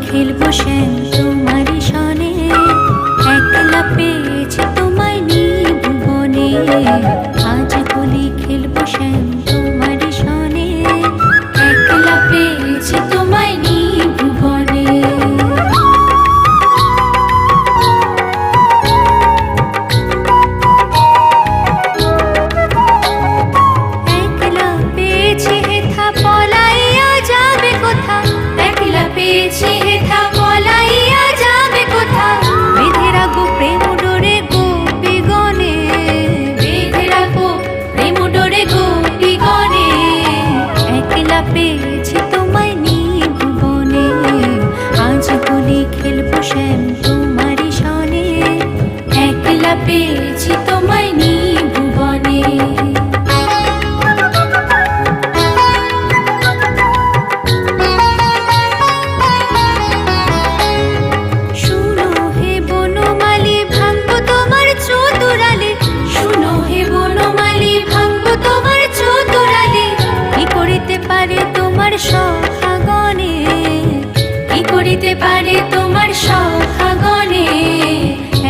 খেলবো শ্যাম তোমারই সনে, একলা পেয়েছি তোমায় নিভুবনে। আজ হোলি খেলবো শ্যাম তোমারই সনে, একলা পেয়েছি তোমায় নিভুবনে। একলা পেয়েছি হেথা পলাইয়া যাবে কোথা, একলা পেয়েছি হেথা পলাইয়া যাবে কোথা। বেঁধে রাখো প্রেম ডোরে গোপীগণে, বেঁধে রাখো প্রেম ডোরে গোপীগণে। একলা পেয়েছি তোমায় নিভুবনে, আজ হোলি খেলবো শ্যাম তোমারই সনে, একলা পেয়েছি তোমায় নিভুবনে। শুনো হে বনমালী ভাঙবো তোমার চতুরালে, শুনো হে বনমালী ভাঙবো তোমার চতুরালে। কি করিতে পারে তোমার সখাগণে, কি করিতে পারে তোমার সখাগণে।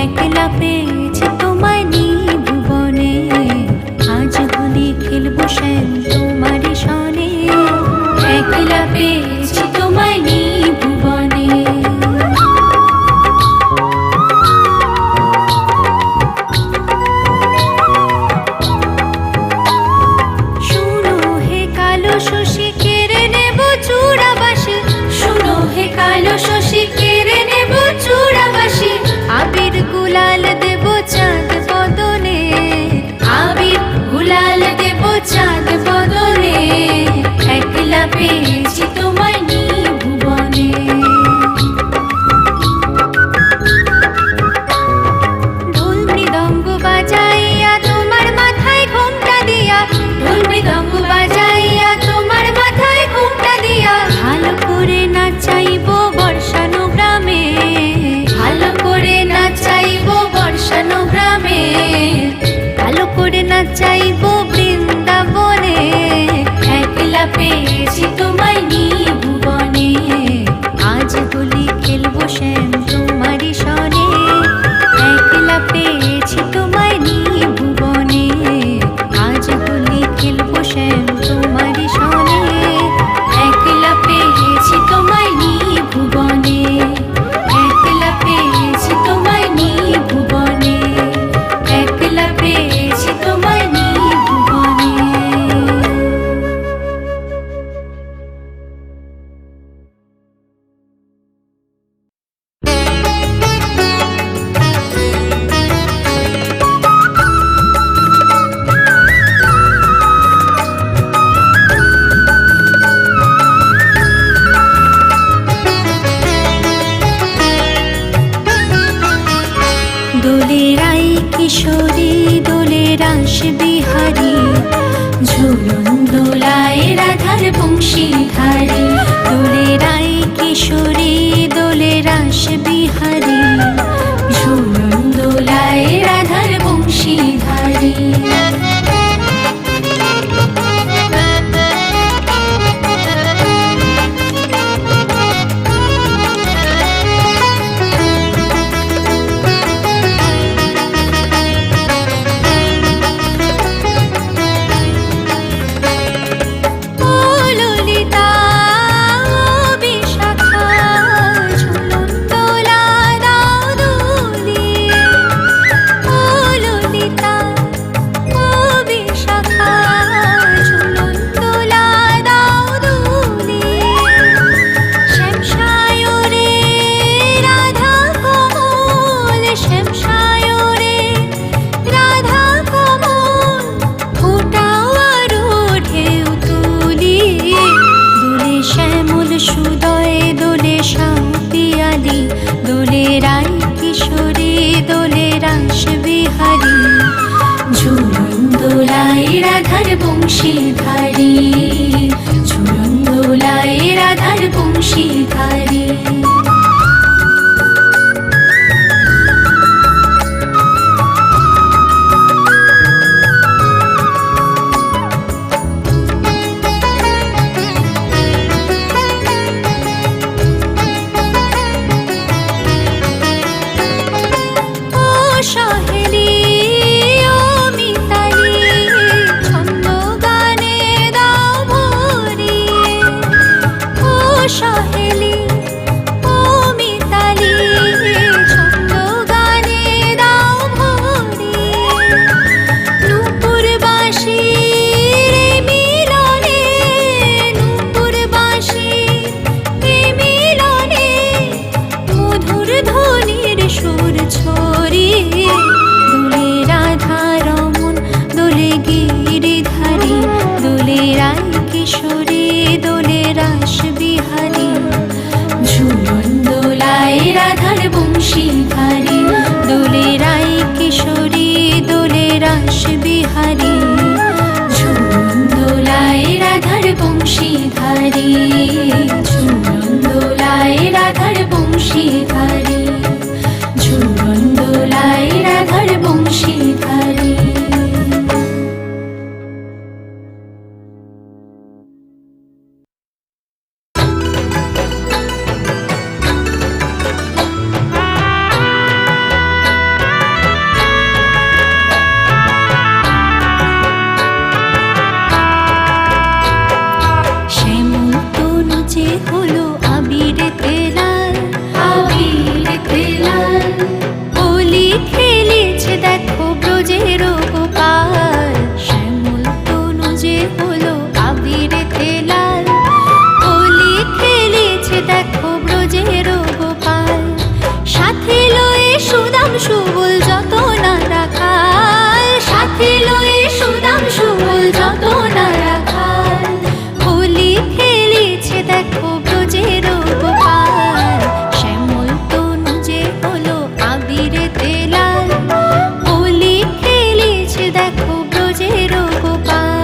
একলা পেয়েছি তোমায় নিভুবনে, আজ হোলি খেলবো শ্যাম তোমারই সনে, একলা পেয়েছি তোমায় নিভুবনে। শুনো হে কালো শশী কেড়ে নেব চূড়াবাসী, শুনো হে কালো শশী কেড়ে নেব চূড়াবাসী। আবির গুলাল দেব চাঁদ বদনে, আবির গুলাল দেব চাঁদ বদনে। একলা পেয়েছি তোমায় নিভুবনে। ঢোল মৃদঙ্গ বাজাইয়া তোমার মাথায় ঘোমটা দিয়া, ঢোল মৃদঙ্গ বাজাইয়া তোমার মাথায় ঘোমটা দিয়া। ভালো করে নাচাইবো বর্ষানো গ্রামে, ভালো করে নাচাইবো বর্ষানো গ্রামে। ভালো করে নাচাইবো বৃন্দাবনে, একলা পেয়েছি তোমায় নিভুবনে। আজ হোলি খেলবো শ্যাম তোমারই সনে, একলা পেয়েছি তোমায় নিভুবনে। আজ হোলি খেলবো শ্যাম তোমারই সনে, একলা পেয়েছি তোমায় নিভুবনে, একলা পেয়েছি তোমায় নিভুবনে, একলা পেয়েছি তোমায় নিভুবনে। দোলের আই কিশোরী দোলের রাস বিহারী, ঝুলন দোলায় রাধার বংশীধারী। দোলের আই কিশোরী দোলের রাস বিহারী, ঝুলন দোলায় রাধার বংশীধারী। বংশীধারী, ঝুলন দোলায় রাধার বংশীধারী। বংশীধারী, দোলে রায় কিশোরী দোলে রাস বিহারী, ঝুলন দোলায় রাধার বংশীধারী, ঝুলন দোলায় রাধার বংশীধারী, ঝুলন দোলায় রাধার বংশীধারী। সুবল যত না রাখাল, সাথে লয়ে সুদাম সুবল যত না রাখাল, হোলি খেলেছে দেখো ব্রজের গোপাল, শ্যামল তনু যে হলো আবিরেতে লাল, হোলি খেলেছে দেখো ব্রজের গোপাল।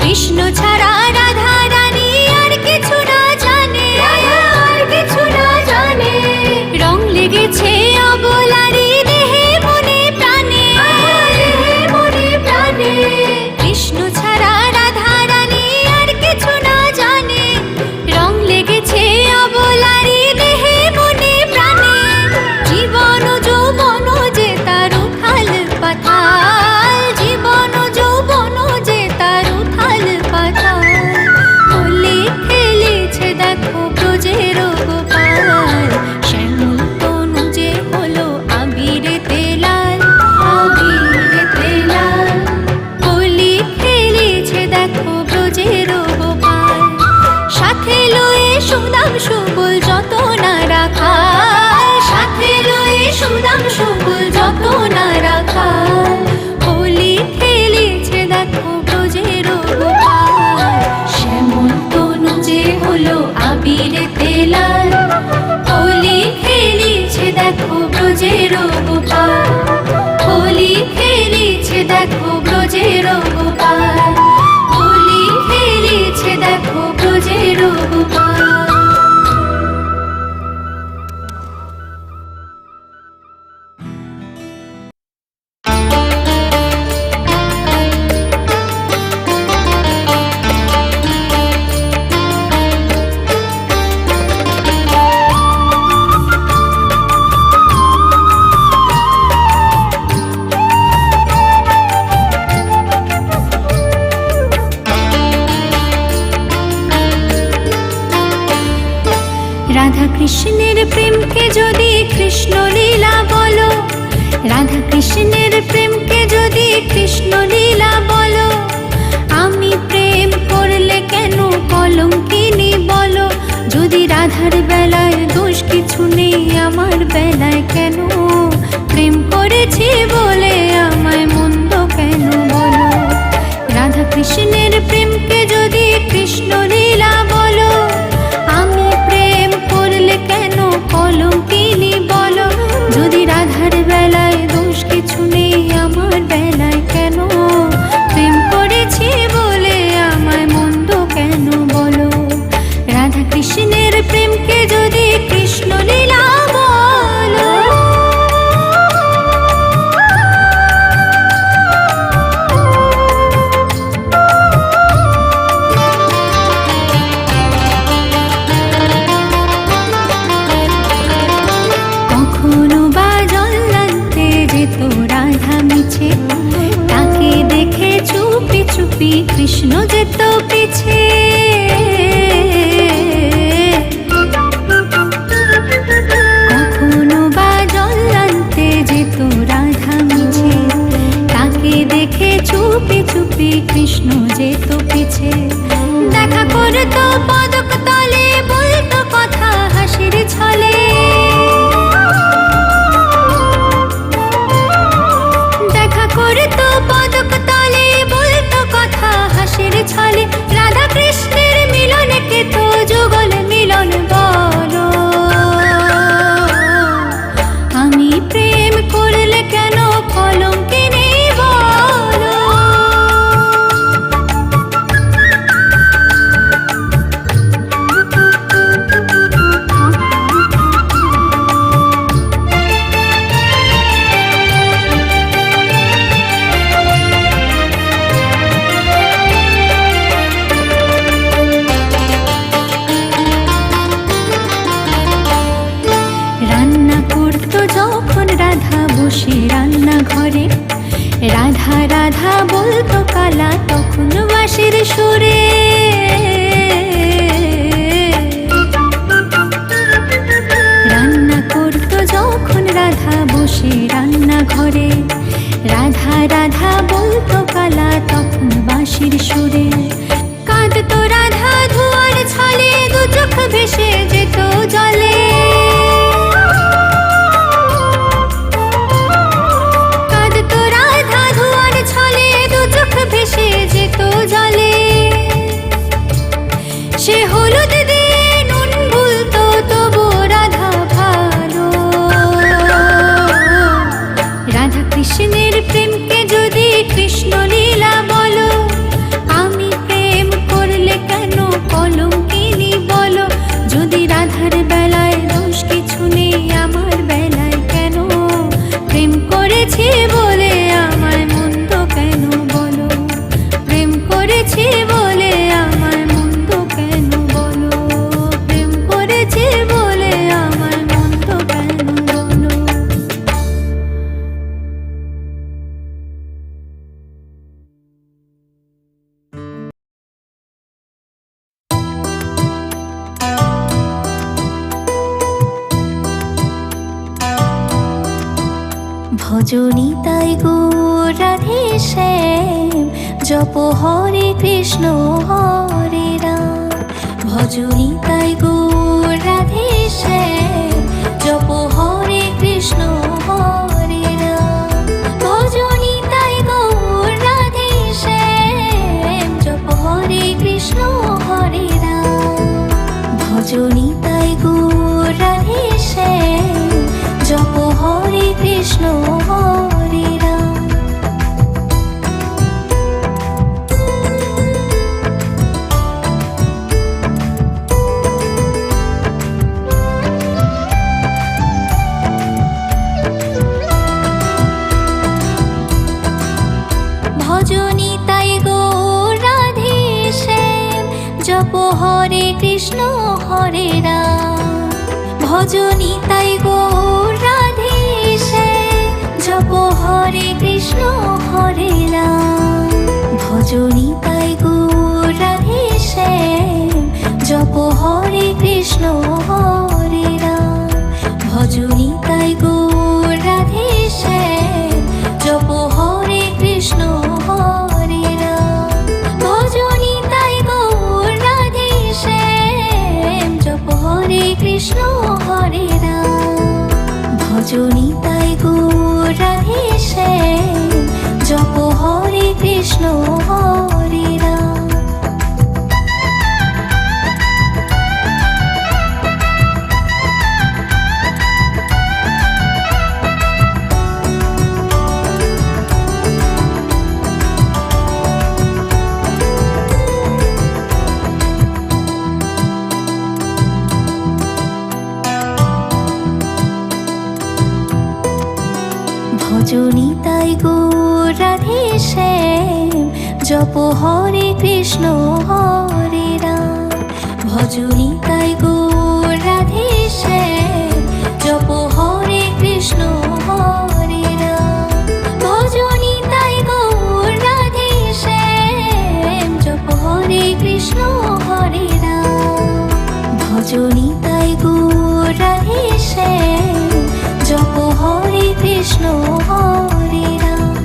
কৃষ্ণ ছাড়া রাধা রানী আর কিছু না জানে, আর কিছু না জানে, রং লেগেছে অবলারী দেহে মনে প্রাণে, দেহে মনে প্রাণে, কৃষ্ণ ছাড়া রাধা রানী আর কিছু না জানে, রং লেগেছে অবলারী দেহে মনে প্রাণে, জীবন যৌবন যে তার উথাল পাথাল, জীবন যৌবন যে তার উথাল পাথাল, হোলি খেলেছে দেখো ব্রজের গোপাল, শ্যামল তনু যে হলো আবিরেতে লাল, আবিরেতে লাল, হোলি খেলেছে দেখো ব্রজের গোপাল, সাথে লয়ে সুদাম সুবল যত না রাখাল, সাথে লয়ে সুদাম সুবল যত না রাখাল, হোলি খেলেছে দেখো ব্রজের গোপাল, শ্যামল তনু যে হলো আবিরেতে লাল, হোলি খেলেছে দেখো ব্রজের গোপাল, হোলি খেলেছে দেখো ব্রজের গোপাল, হোলি খেলেছে দেখো ব্রজের গোপাল। রাধা কৃষ্ণের প্রেমকে যদি কৃষ্ণ লীলা বলো, রাধা কৃষ্ণের প্রেমকে যদি কৃষ্ণ লীলা বলো, আমি প্রেম করলে কেন কলঙ্কিনী বলো, যদি রাধার বেলায় দোষ কিছু নেই আমার বেলায় কেন, প্রেম করেছি বলে আমায় মন্দ কেন বলো, রাধা কৃষ্ণের প্রেমকে যদি চুপি কৃষ্ণ যেত পিছে। কখনো বা জল আনতে যেত রাধা মিছে, তাকে দেখে চুপি চুপি কৃষ্ণ যেত পিছে। দেখা করতো পদক তলে, বলতো কথা হাসির ছলে। দেখা করতো পদক তলে, বলতো কথা হাসির ছলে। রাধা কৃষ্ণের মিলনকে তো যুগল মিলন বলো। আমি প্রেম করলে কেন কলঙ্কিনী বলো। রান্না করতো যখন রাধা বসে রান্নাঘরে, রাধা রাধা বলতো কালা তখন বাঁশির সুরে। রান্না করতো যখন রাধা বসে রান্নাঘরে, রাধা রাধা বলতো কালা তখন বাঁশির সুরে। কাঁদতো রাধা ধোয়ার ছলে, দু চোখ ভেসে যেত জলে। কাঁদতো রাধা ধোয়ার ছলে, দু চোখ ভেসে যেত জলে। সে হলুদ দিয়ে নুন ভুলতো তবু রাধা ভালো। রাধা কৃষ্ণের প্রেমকে যদি কৃষ্ণ লীলা বলো, আমি প্রেম করলে কেন কলঙ্কিনী বলো। যদি রাধার বেলায় দোষ কিছু নেই, আমার বেলায় কেন প্রেম করেছি বলে আমায় মন্দ কেন বলো। প্রেম করেছি বলে আমায় মন্দ কেন বলো। প্রেম করেছি বলে আমায় মন্দ কেন বলো। ভজনি তাই গৌর রাধে শ্যাম, জপ হরে কৃষ্ণ হরে রাম। ভজনি তাই গৌর রাধে শ্যাম, জপ হরে কৃষ্ণ হরে রাম। ভজনি তাই গৌর রাধে শ্যাম, জপ হরে কৃষ্ণ হরে রাম। ভজনি তাই গৌর রাধে শ্যাম, জপ হরে কৃষ্ণ হরে রাম। ভজনি তাই গৌর রাধে শ্যাম, জপ হরে কৃষ্ণ হরে রাম। ভজনি তাই গৌর রাধে শ্যাম, জপ হরে কৃষ্ণ হরে রাম। ভজনি তাই গৌর রাধে শ্যাম, জপ হরে কৃষ্ণ হরে রাম। ভজনি তাই গৌর রাধে শ্যাম, জপ হরে কৃষ্ণ হরে রাম। ভজনি তাই গৌর রাধে শ্যাম, জপ হরে কৃষ্ণ হরে রাম। ভজনি তাই গৌর রাধে শ্যাম, জপ হরে কৃষ্ণ হরে রাম। ভজনি তাই গৌর রাধে শ্যাম, জপ হরে কৃষ্ণ হরে রাম। ভজনি তাই গৌর রাধে শ্যাম, জপ হরে কৃষ্ণ হরে রাম। ভজনি তাই গৌর রাধে শ্যাম, কৃষ্ণ হরে রাম।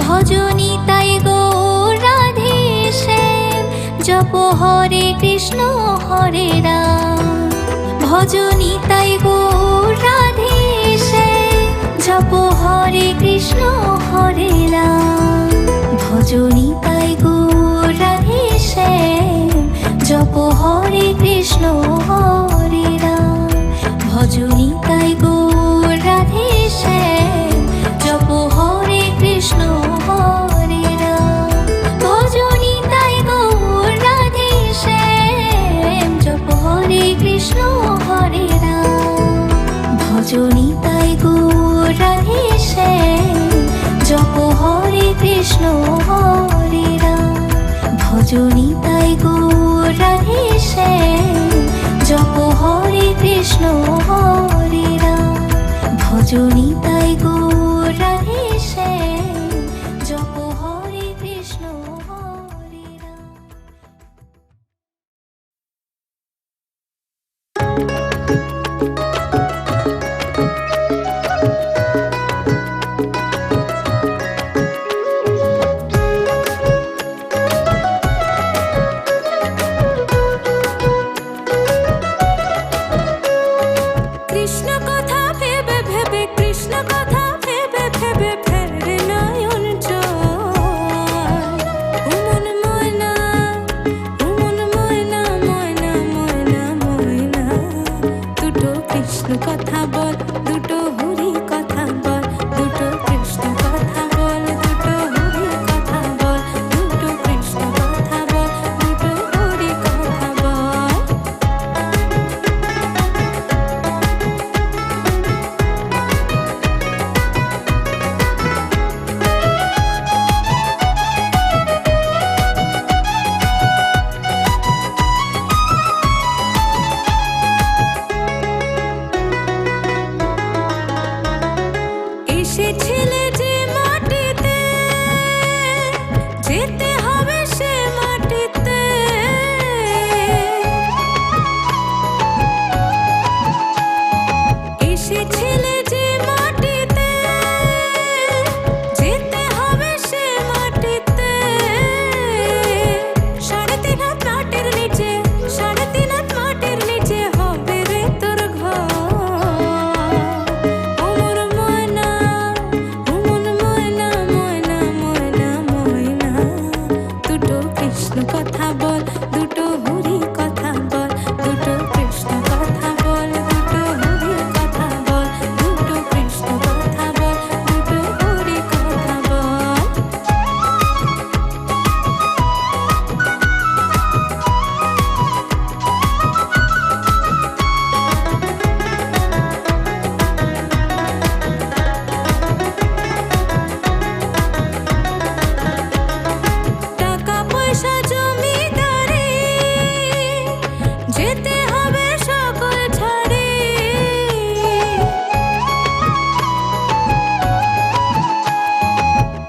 ভজনী তাই গৌর রাধে শ্যাম, জপ হরে কৃষ্ণ হরে রাম। ভজনী তাই গৌর রাধে শ্যাম, জপ হরে কৃষ্ণ হরে রাম। ভজনী তাই গৌর রাধে শ্যাম, জপ হরে কৃষ্ণ হরে রাম। ভজনী তাই গৌর রাধে শ্যাম, জপ হরে কৃষ্ণ হরে রাম। ভজনী তাই গৌর রাধে শ্যাম, জপ হরে কৃষ্ণ হরে রাম। ভজনী তাই গৌর রাধে শ্যাম, জপ হরে কৃষ্ণ হরে রাম। ভজনী তাই গৌর রাধে শ্যাম, জপ হরে কৃষ্ণ হরে রাম। ভজনী তাই গৌর রাধে শ্যাম, জপ হরে কৃষ্ণ হরে রাম। কৃষ্ণ কথা ভেবে ভেবে, কৃষ্ণ কথা ভেবে ভেবে ফেরে নয়ন জল। উমন ময়না, উমন ময়না, ময়না ময়না ময়না, দুটো কৃষ্ণ কথা বল, দুটো হরি কথা বল, দুটো কৃষ্ণ কথা বল, দুটো হরি কথা বল, দুটো কৃষ্ণ কথা বল, দুটো হরি কথা বল। এসেছিলে যে মাটিতে, যেতে হবে সে মাটিতে। এসেছিলে যে মাটিতে, যেতে হবে সে মাটিতে। 3.5 হাত মাটির নিচে, 3.5 হাত মাটির নিচে হবে রে তোর ঘর। ওমর ময়না, ওমন ময়না, ময়না ময়না ময়না, দুটো কৃষ্ণ কথা বল, দুটো হরি কথা বল, দুটো কৃষ্ণ কথা বল, দুটো হরি কথা বল, দুটো কৃষ্ণ কথা বল, দুটো হরি কথা বল। টাকা পয়সা জমিদারি, যেতে হবে সকল ছাড়ি।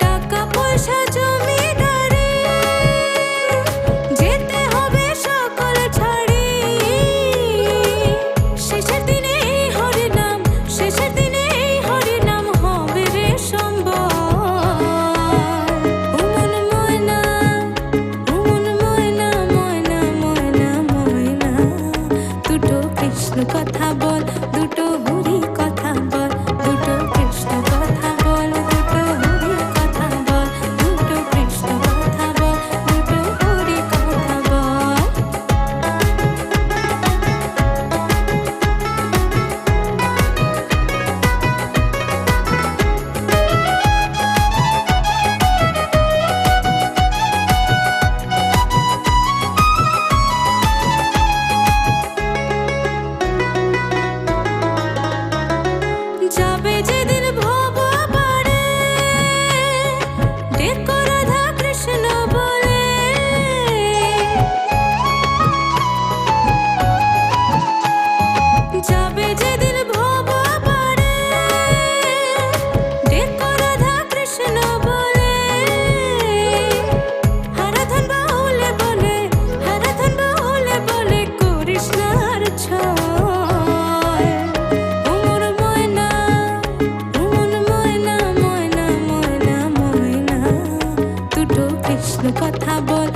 টাকা পয়সা জমিদারি, যেতে হবে সকল ছাড়ি। শেষের দিনে এই হরি নাম, শেষের দিনে এই হরি নাম হবে রে সম্বল। উমন ময়না, উমন ময়না, ময়না ময়না ময়না, দুটো কৃষ্ণ কথা বল, দুটো হরি কথা বল, দুটো কৃষ্ণ কথা বল, দুটো হরি কথা বল, দুটো কৃষ্ণ কথা বল, দুটো হরি কথা বল। যাবে যেদিন ভব পারে, ডেকো রাধা কৃষ্ণ বলে। যাবে যেদিন ভব পারে, প্রশ্ন কথা বল